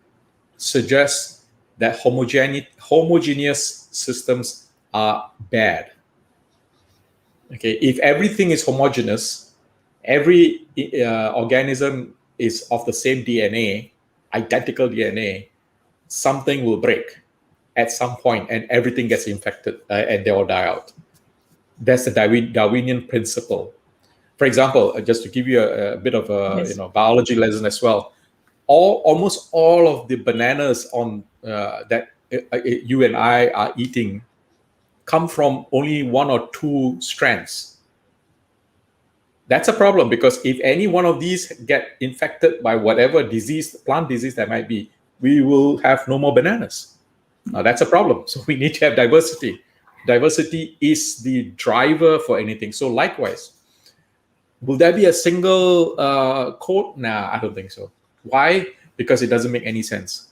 suggests that homogeneous systems are bad. Okay, if everything is homogeneous, every organism is of the same DNA, identical DNA, something will break at some point and everything gets infected and they all die out. That's the Darwinian principle. For example, just to give you a bit of a Yes. biology lesson as well, almost all of the bananas on that you and I are eating come from only one or two strands. That's a problem, because if any one of these get infected by whatever disease, plant disease that might be, we will have no more bananas. Now that's a problem. So we need to have diversity. Diversity is the driver for anything. So likewise, will there be a single code? Nah, I don't think so. Why? Because it doesn't make any sense.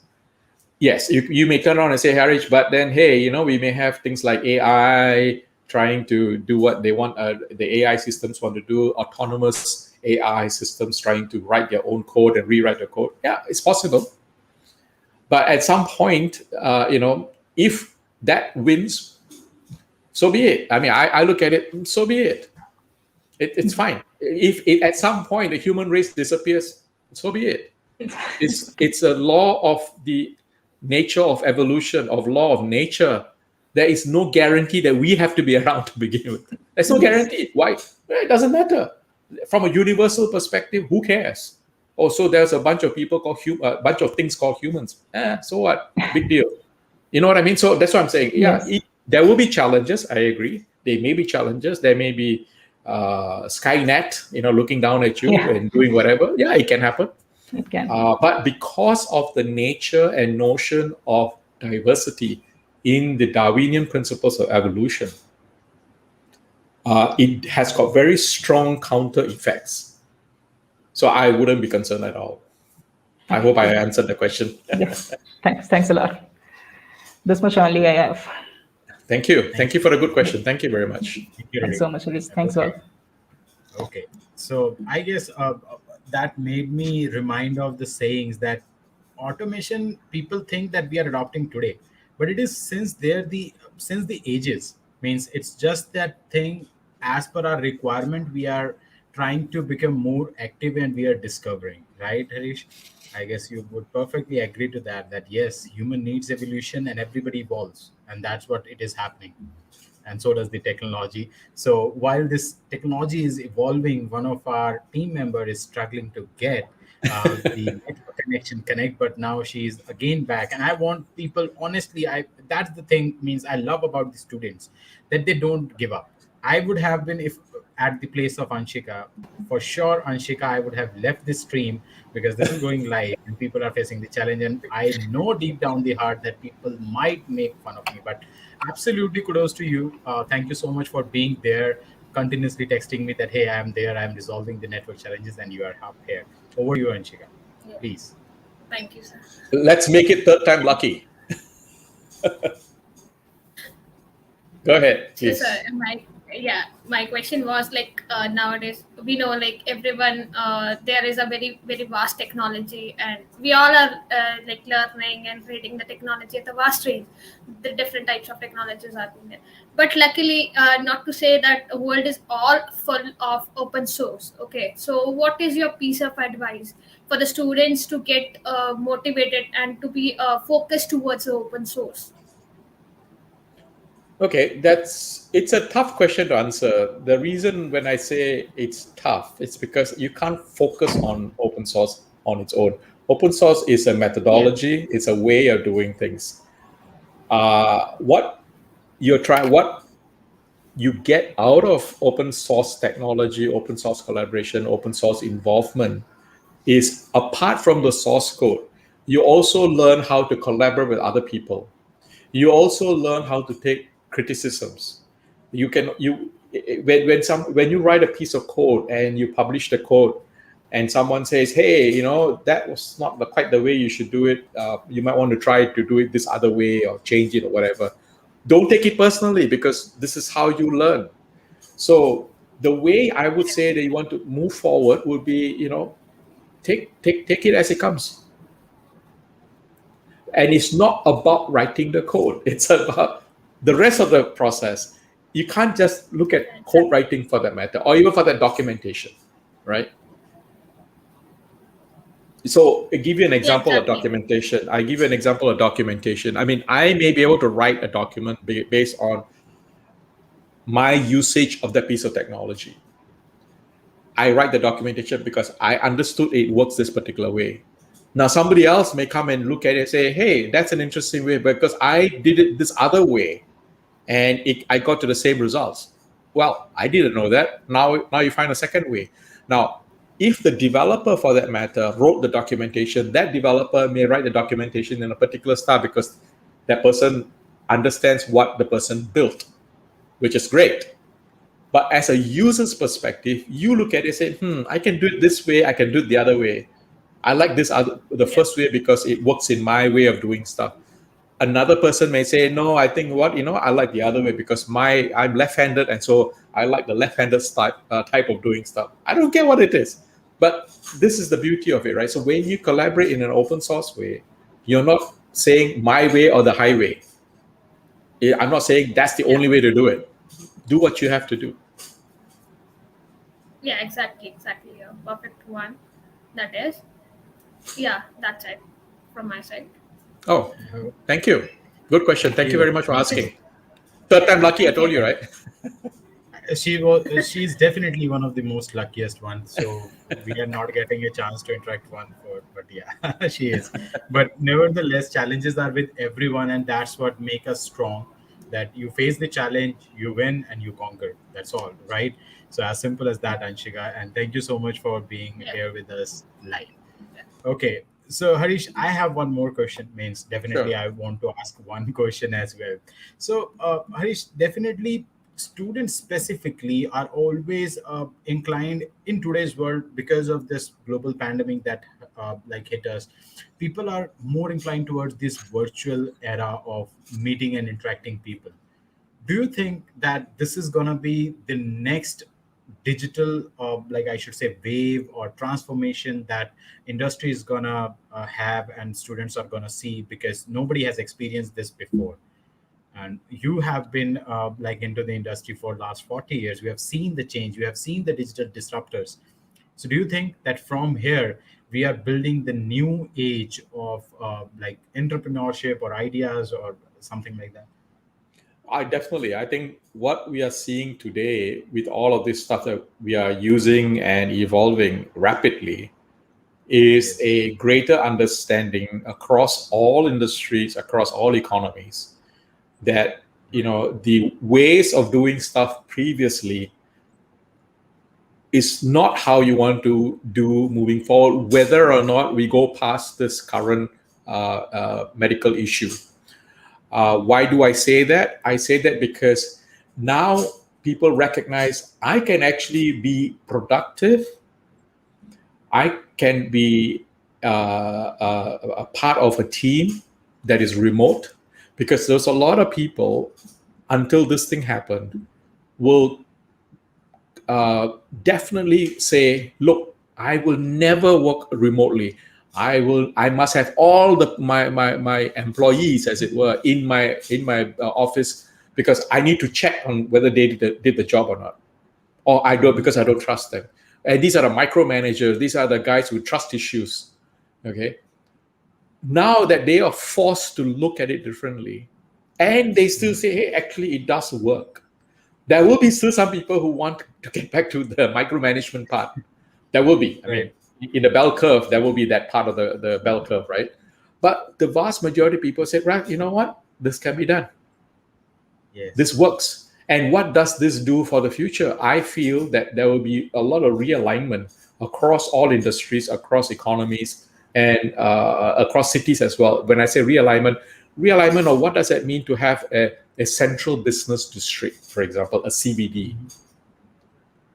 Yes, you may turn around and say, Harish, but then, hey, we may have things like AI trying to do what they want, the AI systems want to do, autonomous AI systems trying to write their own code and rewrite the code. Yeah, it's possible. But at some point, if that wins, so be it. I mean, I look at it, so be it. It's fine. If at some point the human race disappears, so be it. It's a law of the nature of evolution, of law of nature. There is no guarantee that we have to be around to begin with. There's no guarantee. Why? It doesn't matter. From a universal perspective, who cares? Also, there's a bunch of people called a bunch of things called humans. So what? Big deal. You know what I mean? So that's what I'm saying. Yeah, Yes. there will be challenges. I agree. There may be challenges. There may be Skynet, looking down at you and doing whatever. Yeah, it can happen. It can. But because of the nature and notion of diversity in the Darwinian principles of evolution, it has got very strong counter effects. So I wouldn't be concerned at all. I hope I answered the question. Yes. Thanks a lot. This much only I have. Thank you. Thank you for a good question. Thank you very much. Thanks so much, Harish. Thanks all. Okay. So I guess that made me remind of the sayings that automation, people think that we are adopting today, but it is since the ages. Means it's just that thing, as per our requirement, we are trying to become more active and we are discovering, right, Harish? I guess you would perfectly agree to that yes, human needs evolution and everybody evolves, and that's what it is happening, and so does the technology. So while this technology is evolving, one of our team member is struggling to get the network connection connect, but now she's again back. And I want people, honestly, that's the thing, means I love about the students, that they don't give up. I would have been, if at the place of Anshika, for sure, Anshika, I would have left this stream, because this is going live and people are facing the challenge. And I know deep down the heart that people might make fun of me, but absolutely kudos to you. Thank you so much for being there, continuously texting me that, hey, I am there, I am resolving the network challenges, and you are up here. Over to you, Anshika. Yeah. Please. Thank you, sir. Let's make it third time lucky. Go ahead, So, please. sir, my question was like, nowadays we know like everyone, there is a very very vast technology, and we all are like learning and reading the technology at a vast range. The different types of technologies are being there, but luckily, not to say that the world is all full of open source. Okay, so what is your piece of advice for the students to get motivated and to be focused towards the open source? Okay, it's a tough question to answer. The reason when I say it's tough, it's because you can't focus on open source on its own. Open source is a methodology, it's a way of doing things. What you get out of open source technology, open source collaboration, open source involvement is, apart from the source code, you also learn how to collaborate with other people. You also learn how to take criticisms. When you write a piece of code and you publish the code, and someone says, hey, that was not quite the way you should do it, you might want to try to do it this other way or change it or whatever. Don't take it personally, because this is how you learn. So the way I would say that you want to move forward would be, take it as it comes. And it's not about writing the code. It's about the rest of the process. You can't just look at code writing for that matter, or even for that documentation, right? So I give you an example of documentation. I mean, I may be able to write a document based on my usage of that piece of technology. I write the documentation because I understood it works this particular way. Now, somebody else may come and look at it and say, hey, that's an interesting way because I did it this other way and I got to the same results. Well, I didn't know that. Now you find a second way. Now, if the developer, for that matter, wrote the documentation, that developer may write the documentation in a particular style because that person understands what the person built, which is great. But as a user's perspective, you look at it and say, I can do it this way, I can do it the other way. I like the first way because it works in my way of doing stuff. Another person may say, no, I think I like the other way because I'm left-handed, and so I like the left-handed type of doing stuff. I don't care what it is, but this is the beauty of it, right? So when you collaborate in an open source way, you're not saying my way or the highway. I'm not saying that's the only way to do it. Do what you have to do. Yeah, exactly. A perfect one. That is. Yeah, that's it from my side. Oh, thank you. Good question. Thank you very much for asking. Third time lucky, I told you, right? She's definitely one of the most luckiest ones. So we are not getting a chance to interact but yeah, she is. But nevertheless, challenges are with everyone, and that's what makes us strong. That you face the challenge, you win, and you conquer. That's all, right? So as simple as that, Anshika. And thank you so much for being here with us live. Okay. So Harish, I have one more question. Means definitely Sure. I want to ask one question as well. So Harish, definitely students specifically are always inclined in today's world because of this global pandemic that like hit us. People are more inclined towards this virtual era of meeting and interacting people. Do you think that this is going to be the next digital like I should say wave or transformation that industry is going to have and students are going to see, because nobody has experienced this before? And you have been like into the industry for last 40 years. We have seen the change, we have seen the digital disruptors. So do you think that from here we are building the new age of like entrepreneurship or ideas or something like that? I think what we are seeing today with all of this stuff that we are using and evolving rapidly is a greater understanding across all industries, across all economies, that the ways of doing stuff previously is not how you want to do moving forward, whether or not we go past this current medical issue. Why do I say that? I say that because now people recognize I can actually be productive. I can be a part of a team that is remote, because there's a lot of people, until this thing happened, will definitely say, look, I will never work remotely. I must have all my employees, as it were, in my office, because I need to check on whether they did the job or not, or I don't, because I don't trust them. And these are the micromanagers. These are the guys with trust issues. Okay. Now that they are forced to look at it differently, and they still say, hey, actually, it does work. There will be still some people who want to get back to the micromanagement part. There will be. I mean, in the bell curve, there will be that part of the bell curve, right? But the vast majority of people say, right, you know what? This can be done. Yes. This works. And what does this do for the future? I feel that there will be a lot of realignment across all industries, across economies, and across cities as well. When I say realignment of what does that mean to have a central business district, for example, a CBD.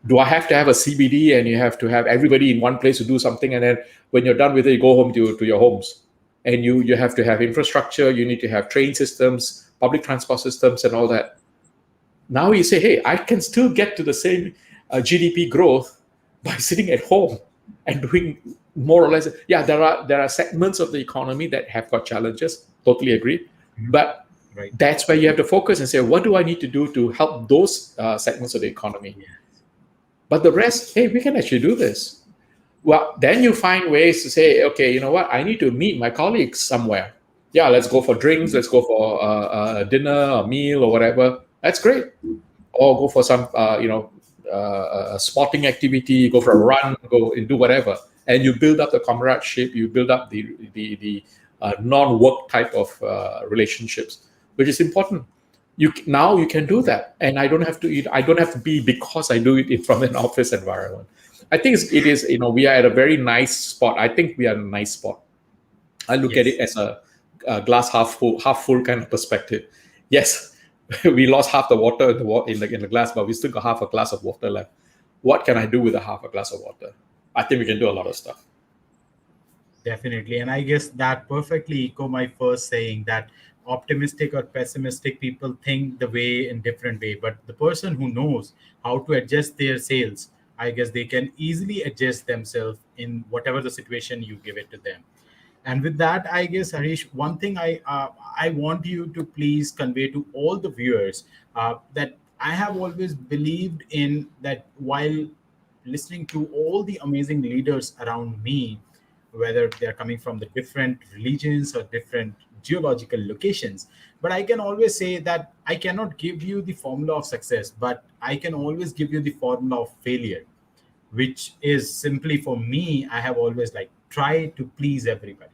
Do I have to have a CBD and you have to have everybody in one place to do something, and then when you're done with it, you go home to your homes? And you have to have infrastructure, you need to have train systems, public transport systems, and all that. Now you say, hey, I can still get to the same GDP growth by sitting at home. and doing more or less. Yeah, there are segments of the economy that have got challenges. Totally agree, but Right. that's where you have to focus and say, what do I need to do to help those segments of the economy? Yeah. But the rest, hey, we can actually do this. Well, then you find ways to say, okay, you know what? I need to meet my colleagues somewhere. Yeah, let's go for drinks. Let's go for dinner, a meal, or whatever. That's great. Or go for some, sporting activity. Go for a run. Go and do whatever. And you build up the comradeship. You build up the non-work type of relationships, which is important. Now you can do that, and I don't have to eat. I don't have to be because I do it from an office environment. I think it is. We are at a very nice spot. I think we are in a nice spot. I look at Yes. it as a glass half full kind of perspective. Yes, we lost half the water in the glass, but we still got half a glass of water left. What can I do with a half a glass of water? I think we can do a lot of stuff. Definitely. And I guess that perfectly echo my first saying that optimistic or pessimistic people think the way in different way. But the person who knows how to adjust their sales, I guess they can easily adjust themselves in whatever the situation you give it to them. And with that, I guess Harish, one thing I want you to please convey to all the viewers that I have always believed in that while listening to all the amazing leaders around me, whether they're coming from the different religions or different geological locations. But I can always say that I cannot give you the formula of success, but I can always give you the formula of failure, which is simply for me, I have always like try to please everybody.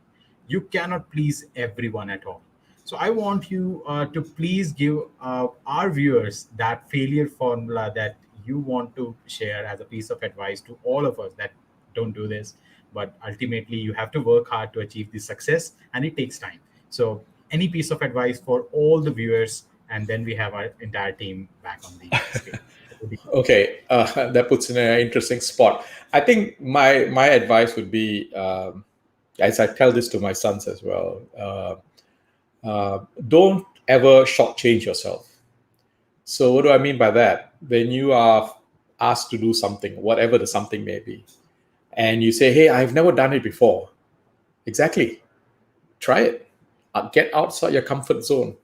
You cannot please everyone at all. So I want you to please give our viewers that failure formula that you want to share as a piece of advice to all of us that don't do this, but ultimately you have to work hard to achieve this success and it takes time. So any piece of advice for all the viewers, and then we have our entire team back on the screen. Okay, that puts in an interesting spot. I think my advice would be, as I tell this to my sons as well, don't ever shortchange yourself. So what do I mean by that? When you are asked to do something, whatever the something may be, and you say, "Hey, I've never done it before," exactly, try it. Get outside your comfort zone.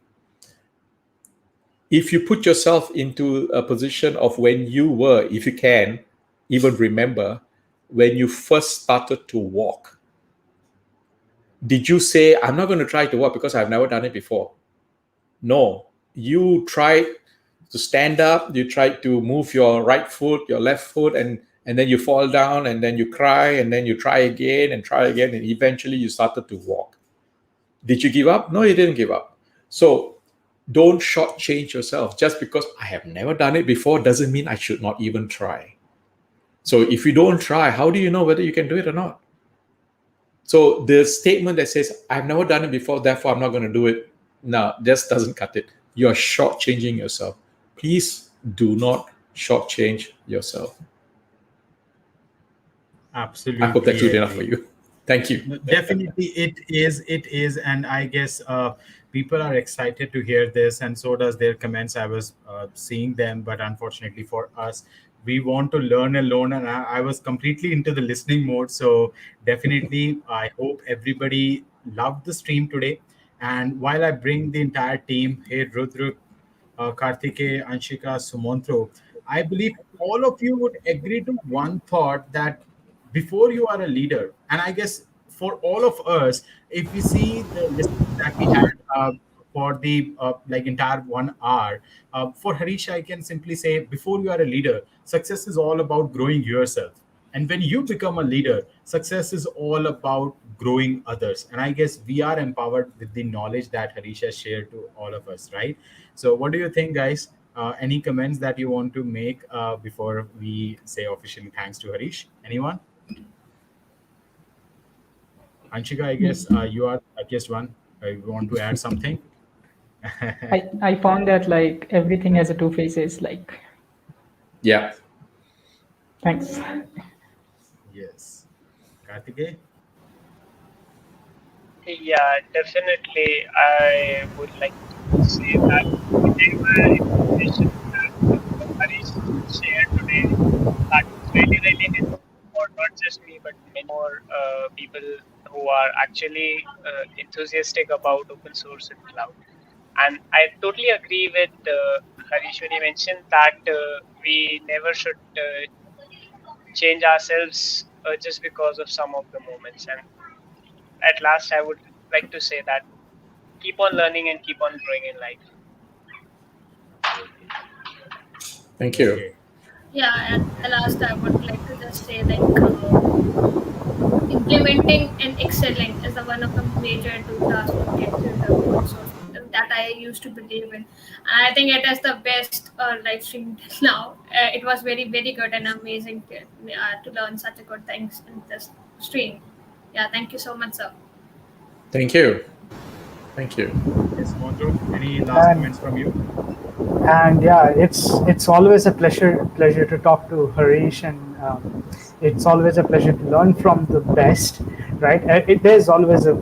If you put yourself into a position of when you were, if you can, even remember when you first started to walk, did you say, I'm not going to try to walk because I've never done it before? No, you tried to stand up, you tried to move your right foot, your left foot, and then you fall down, and then you cry, and then you try again, and eventually you started to walk. Did you give up? No, you didn't give up. So don't shortchange yourself. Just because I have never done it before doesn't mean I should not even try. So if you don't try, how do you know whether you can do it or not? So the statement that says, I've never done it before, therefore I'm not going to do it, no, just doesn't cut it. You're shortchanging yourself. Please do not shortchange yourself. Absolutely I hope that's good enough agree. for you. Thank you. Definitely, it is, and I guess people are excited to hear this, and so does their comments. I was seeing them, but unfortunately for us, we want to learn alone, and I was completely into the listening mode. So definitely, I hope everybody loved the stream today. And while I bring the entire team, hey Rudra, Karthike, Anshika, Sumontro, I believe all of you would agree to one thought that before you are a leader, and I guess for all of us, if we see the listening that we had for the like entire 1 hour, for Harish, I can simply say before you are a leader, success is all about growing yourself. And when you become a leader, success is all about growing others. And I guess we are empowered with the knowledge that Harish has shared to all of us, right? So, what do you think, guys? Any comments that you want to make before we say officially thanks to Harish? Anyone? Anshika, I guess you are the luckiest one. You want to add something? I found that like everything has a two faces. Like, Yeah. thanks. Yes. Karthike? Yeah, definitely. I would like to say that whatever information that Harish shared today, that was really, really important just me, but many more people who are actually enthusiastic about open source and cloud. And I totally agree with Harish when he mentioned that we never should change ourselves just because of some of the moments. And at last, I would like to say that keep on learning and keep on growing in life. Thank you. Okay. Yeah, at the last, I would like to just say like implementing and excelling is the one of the major enthusiasts to get to the open source that I used to believe in. And I think it is the best live stream till now. It was very, very good and amazing to learn such a good things in this stream. Yeah, thank you so much, sir. Thank you. Thank you. Yes, Monjo, any last And comments from you? yeah, it's always a pleasure to talk to Harish, and it's always a pleasure to learn from the best, right? There's always a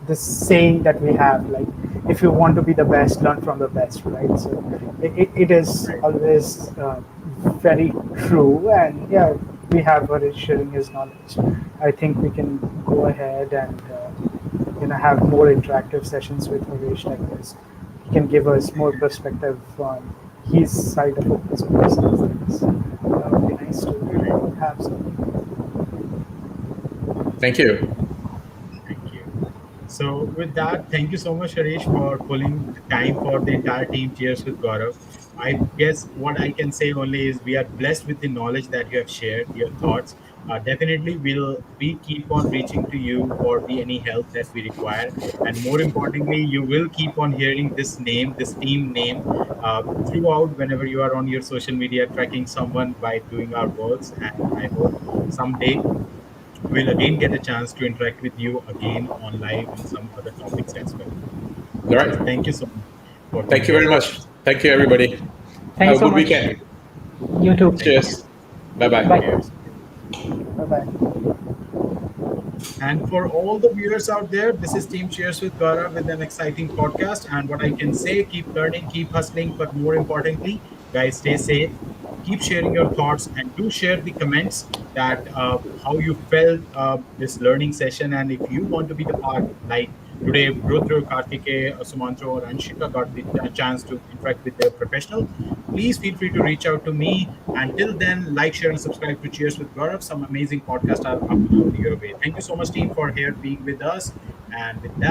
this saying that we have, like, if you want to be the best, learn from the best, right? So it is Right. always very true, and yeah, we have Harish sharing his knowledge. I think we can go ahead and have more interactive sessions with Harish like this. He can give us more perspective on his side of open source and things. That would be nice to Right. have some. Thank you. Thank you. So, with that, thank you so much, Harish, for pulling the time for the entire team. Cheers with Gaurav. I guess what I can say only is we are blessed with the knowledge that you have shared, your thoughts. Definitely, we keep on reaching to you for the any help that we require, and more importantly, you will keep on hearing this name, this team name, throughout whenever you are on your social media tracking someone by doing our works. And I hope someday we'll again get a chance to interact with you again on live in some other topics as well. All So right. thank you so much for Thank being you here very with much. us. Thank you, everybody. Have Thanks a so good much. weekend. You too. Thank you. Cheers. Bye bye. Bye. Cheers. Bye bye. And for all the viewers out there, this is Team Cheers with Gaurav with an exciting podcast. And what I can say, keep learning, keep hustling, but more importantly, guys, stay safe. Keep sharing your thoughts and do share the comments that how you felt this learning session. And if you want to be the part, like today, Rudra, Kartike, Sumantra, or Anshika got the chance to interact with their professional, please feel free to reach out to me. Until then, like, share, and subscribe to Cheers with Gaurav. Some amazing podcasts are uploaded your way. Thank you so much, team, for here being with us. And with that,